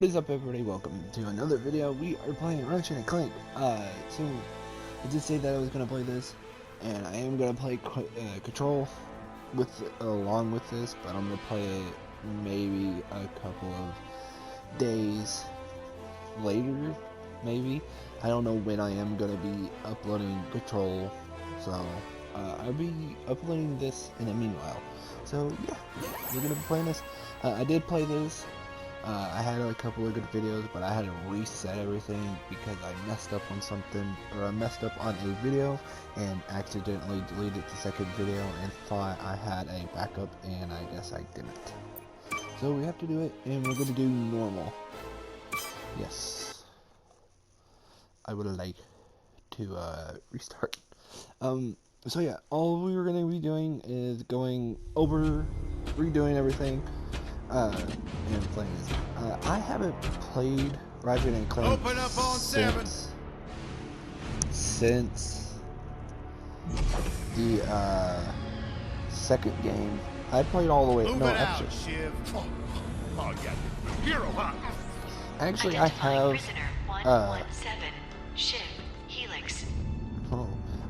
What is up, everybody? Welcome to another video. We are playing Ratchet and Clank. So I did say that I was gonna play this, and I am gonna play Control with along with this, but I'm gonna play it maybe a couple of days later, maybe. I don't know when I am gonna be uploading Control, so I'll be uploading this in the meanwhile. So yeah, we're gonna be playing this. I did play this. I had a couple of good videos, but I had to reset everything because I messed up on something, or I messed up on a video and accidentally deleted the second video and thought I had a backup, and I guess I didn't. So we have to do it, and we're going to do normal. Yes. I would like to restart. So yeah, all we were going to be doing is going over, redoing everything. And playing this. I haven't played Ratchet and Clank since the second game. I played all the way. No, actually, I have.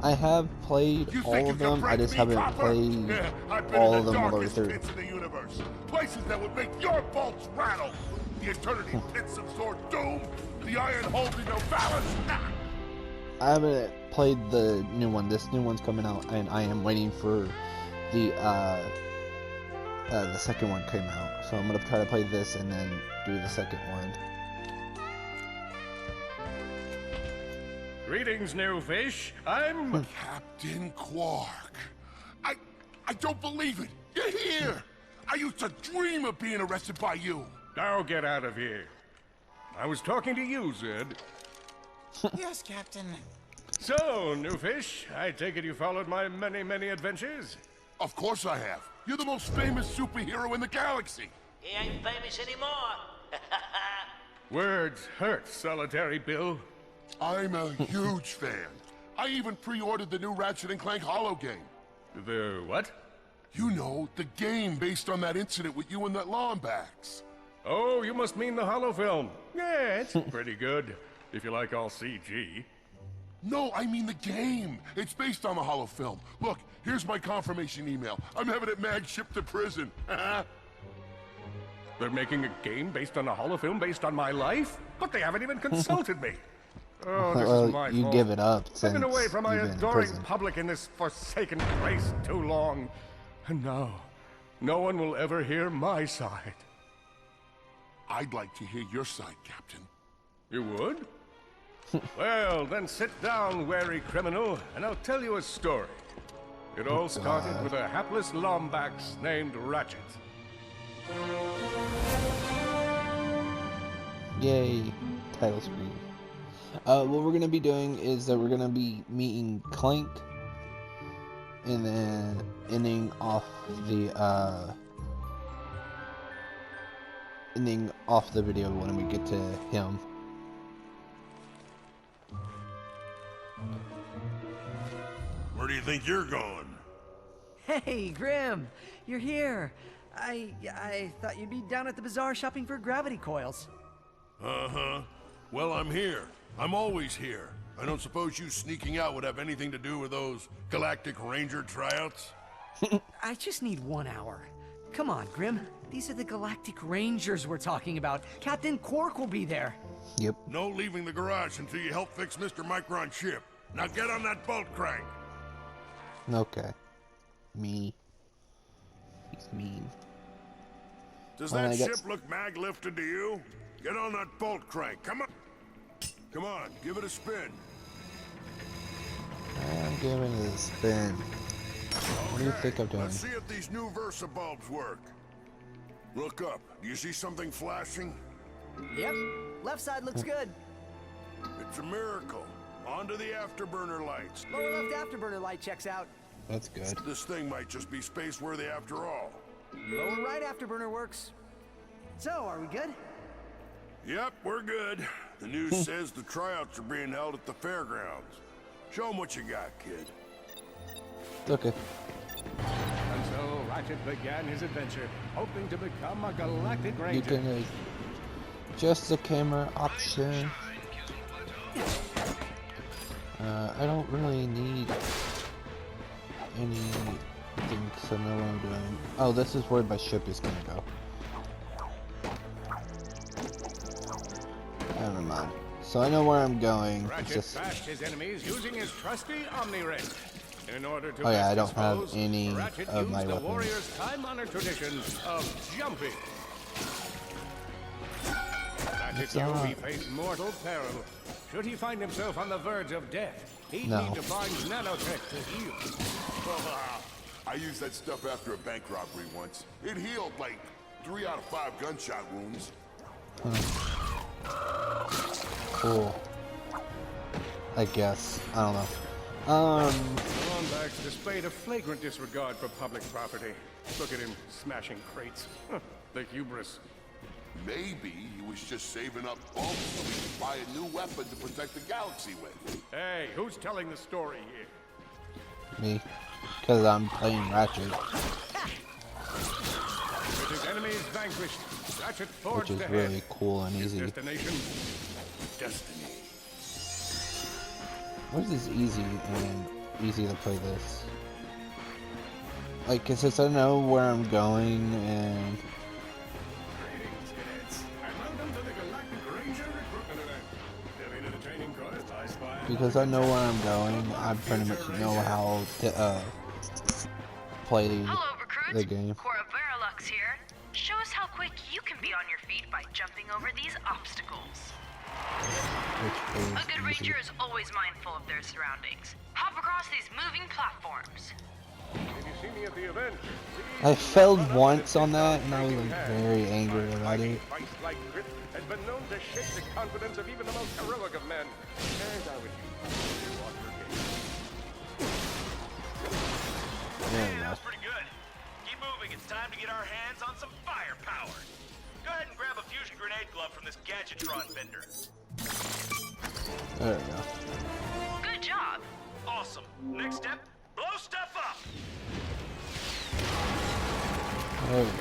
I have played all of them. I just haven't played all of them all the way through. Places that would make your bolts rattle. The eternity pits of sword doom. The iron holding no balance. I haven't played the new one. This new one's coming out, and I am waiting for the second one came out. So I'm gonna try to play this and then do the second one. Greetings, new fish. I'm Captain Quark. I don't believe it. You're here. I used to dream of being arrested by you. Now get out of here. I was talking to you, Zed. Yes, Captain. So, new fish, I take it you followed my many adventures? Of course I have. You're the most famous superhero in the galaxy. He ain't famous anymore. Words hurt, Solitary Bill. I'm a huge fan. I even pre-ordered the new Ratchet and Clank Holo game. The what? You know, the game based on that incident with you and that Lombax. Oh, you must mean the holo film. Yeah, it's pretty good, if you like all CG. No, I mean the game. It's based on the holo film. Look, here's my confirmation email. I'm having it mag shipped to prison. They're making a game based on a holo film based on my life? But they haven't even consulted me. Oh, this is my you fault. give it up since I've been away from my you've been in adoring prison. public in this forsaken place too long. And now, no one will ever hear my side. I'd like to hear your side, Captain. You would? Well, then sit down, wary criminal, and I'll tell you a story. It all started with a hapless Lombax named Ratchet. Yay, title screen. What we're gonna be doing is that we're gonna be meeting Clank, and then ending off the video when we get to him. Where do you think you're going? Hey, Grim, you're here. I thought you'd be down at the bazaar shopping for gravity coils. Uh-huh. Well, I'm here. I'm always here. I don't suppose you sneaking out would have anything to do with those Galactic Ranger tryouts? I just need 1 hour. Come on, Grim. These are the Galactic Rangers we're talking about. Captain Quark will be there. Yep. No leaving the garage until you help fix Mr. Micron's ship. Now get on that bolt crank. Okay. Me. He's mean. Does Well, that I ship guess- look mag-lifted to you? Get on that bolt crank. Come on. Come on, give it a spin. I'm giving it a spin. What do you think I'm doing? Let's see if these new Versa bulbs work. Look up. Do you see something flashing? Yep. Left side looks good. It's a miracle. Onto the afterburner lights. Lower left afterburner light checks out. That's good. This thing might just be space-worthy after all. Lower right afterburner works. So, are we good? Yep, we're good. The news says the tryouts are being held at the fairgrounds. Show them what you got, kid. Okay. And so Ratchet began his adventure, hoping to become a galactic ranger. Just the camera option. I don't really need anything to know what I'm doing. Oh, this is where my ship is gonna go. Never mind. So I know where I'm going. Ratchet Just... bashed his enemies using his trusty Omni Wrench. In order to Oh yeah, I don't best have dispose, any Ratchet of used my the weapons. warrior's time-honored tradition of jumping. Ratchet knew he faced mortal peril. Should he find himself on the verge of death, he'd No. need to find nanotech to heal. I used that stuff after a bank robbery once. It healed like 3 out of 5 gunshot wounds. Cool. I guess. I don't know. Lombax displayed a flagrant disregard for public property. Look at him smashing crates. The hubris. Maybe he was just saving up bulk so he could buy a new weapon to protect the galaxy with. Hey, who's telling the story here? Me. Because I'm playing Ratchet. With his enemies vanquished, Ratchet Which forged is ahead. really cool and His easy. destination? Destiny. What is this easy and easy to play this? Like, since I know where I'm going and... Greetings, cadets. And welcome to the Galactic Ranger Recruitment Event. They'll be to the training course I spy. Because I know where I'm going, I pretty much know how to, play Hello, recruits. the game. Cora Veralux here. Show us how quick you can be on your feet by jumping over these obstacles. Which A is good easy. ranger is always mindful of their surroundings. Hop across these moving platforms. If you see me at the event, I failed once on that, and I was like, very angry about it. Like grip has been known to shake the confidence of even the most heroic of men. And I would you walk your game. There we go. That's pretty good. Keep moving. It's time to get our hands on some firepower. Go ahead and grab a fusion grenade glove from this Gadgetron vendor. There we go. Good job. Awesome. Next step, blow stuff up. There we go.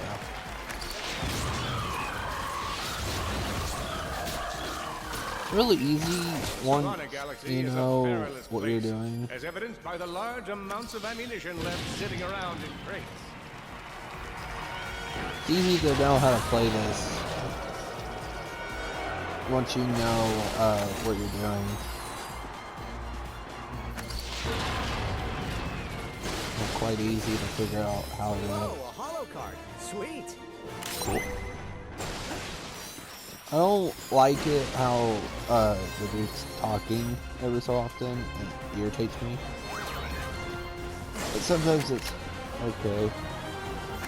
Really easy once Solana Galaxy you is a know perilous what you're place, doing. as evidenced by the large amounts of ammunition left sitting around in crates. It's easy to know how to play this once you know what you're doing. It's quite easy to figure out how to do it. Oh, a holo card. Sweet. Cool. I don't like it how the dude's talking every so often. It irritates me. But sometimes it's okay.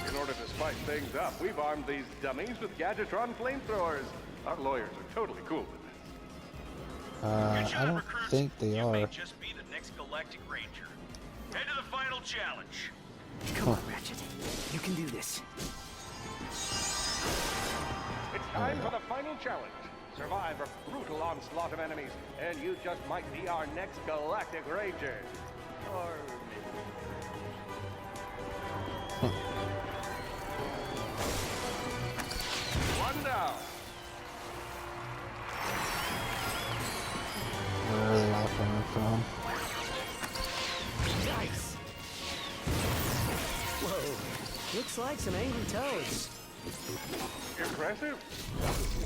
In order to spice things up, we've armed these dummies with Gadgetron flamethrowers. Our lawyers are totally cool with this. I don't think they You may are. just be the next Galactic Ranger. Head to the final challenge. Come on, Ratchet. You can do this. It's time for the final challenge. Survive a brutal onslaught of enemies, and you just might be our next Galactic Ranger. Or maybe... One down. Where are they all coming from? Nice. Whoa. Looks like some angry toads. Impressive.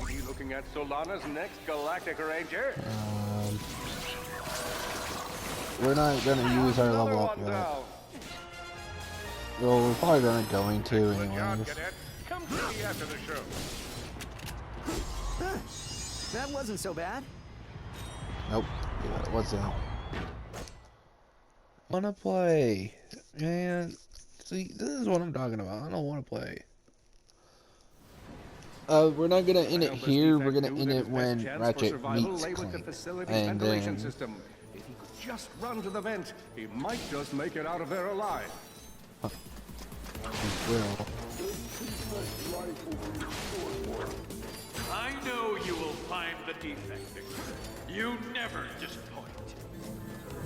Are you looking at Solana's next Galactic Ranger? We're not gonna use our Another level up one yet. down. Well, we're probably going to Good job, anyways. cadet. Come see me after the show. That wasn't so bad. Nope. Yeah, it wasn't. Wanna play, man? See, this is what I'm talking about. I don't want to play. We're not gonna end it here. We're gonna end it when Ratchet meets Clank, and then System. If he could just run to the vent, he might just make it out of there alive. he will. I know you will find the defect. You never disappoint.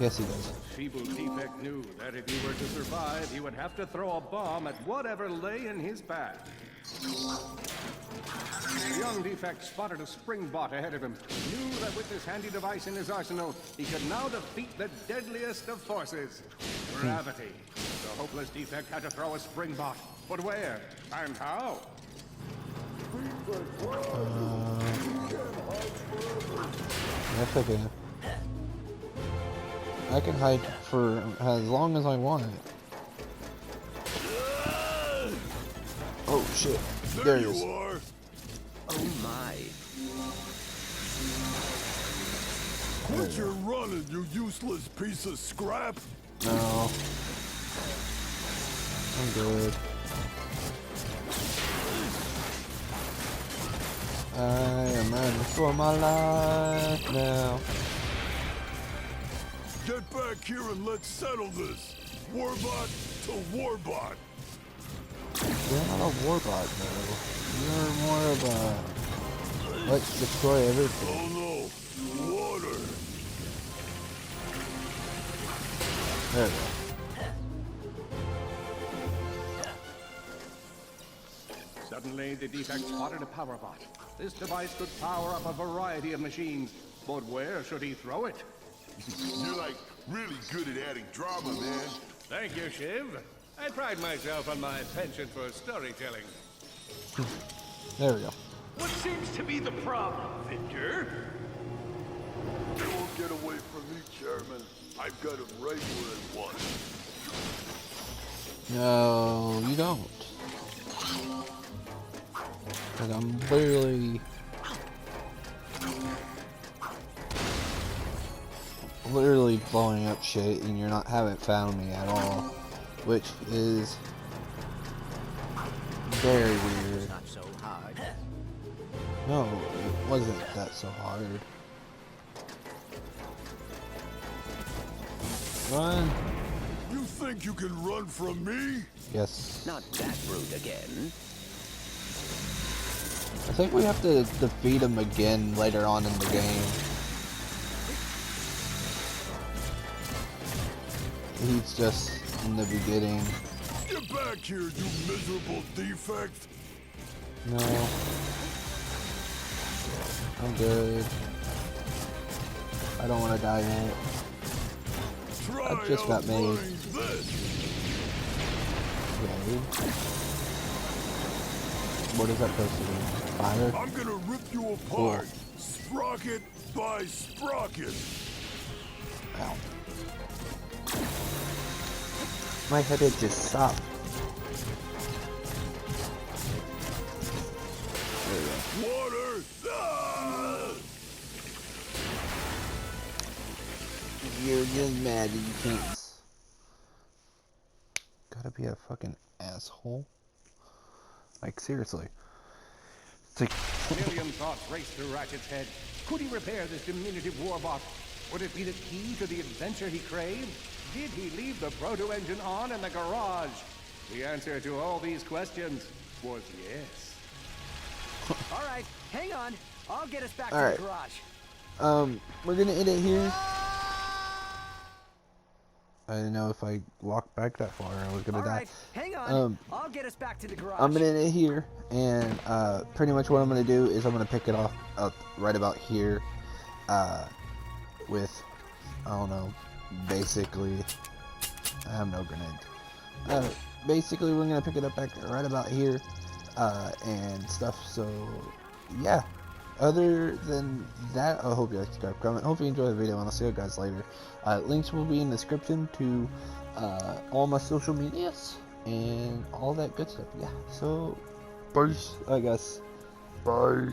Yes, he does. Feeble Defect knew that if he were to survive, he would have to throw a bomb at whatever lay in his path. The young defect spotted a spring bot ahead of him. He knew that with this handy device in his arsenal, he could now defeat the deadliest of forces, gravity. The hopeless defect had to throw a spring bot. But where? And how? That's okay. I can hide for as long as I want. Oh shit. There he is. Are. Oh my. Quit your running, you useless piece of scrap! No. I'm good. I am running for my life now. Get back here and let's settle this! Warbot to Warbot! You're not a warbot though. You're more of a let's destroy everything. Oh no! Water! There we go. Suddenly, the defect spotted a power bot. This device could power up a variety of machines, but where should he throw it? You're like really good at adding drama, man. Thank you, Shiv. I pride myself on my penchant for storytelling. There we go. What seems to be the problem, Victor? You won't get away from me, Chairman. I've got him right where I want him. No, you don't. Cause I'm literally blowing up shit, and haven't found me at all, which is very weird. Not so hard. No, it wasn't that so hard. Run. You think you can run from me? Yes. Not that brute again. I think we have to defeat him again later on in the game. He's just in the beginning. Get back here, you miserable defect! No. I'm good. I don't want to die yet. Try I just got made. this. Okay. What is that supposed to do? Fire? I'm gonna rip you apart, sprocket by sprocket. Ow. My head had just stopped. There we go. Water! Ah! You're just mad that you can't. Gotta be a fucking asshole. Like, seriously. It's like. A million thoughts raced through Ratchet's head. Could he repair this diminutive warbot? Would it be the key to the adventure he craved? Did he leave the proto-engine on in the garage? The answer to all these questions was yes. All right, hang on. I'll get us back All to right. the garage. We're gonna end it here. I didn't know if I walked back that far I was gonna All die. right, hang on. I'll get us back to the garage. I'm gonna end it here, and pretty much what I'm gonna do is I'm gonna pick it off up right about here, with, I don't know, basically, I have no grenade. Basically we're gonna pick it up back right about here, and stuff. So yeah, other than that, I hope you like, subscribe, comment. Hope you enjoy the video, and I'll see you guys later. Links will be in the description to all my social medias and all that good stuff. Yeah, so peace, I guess. Bye.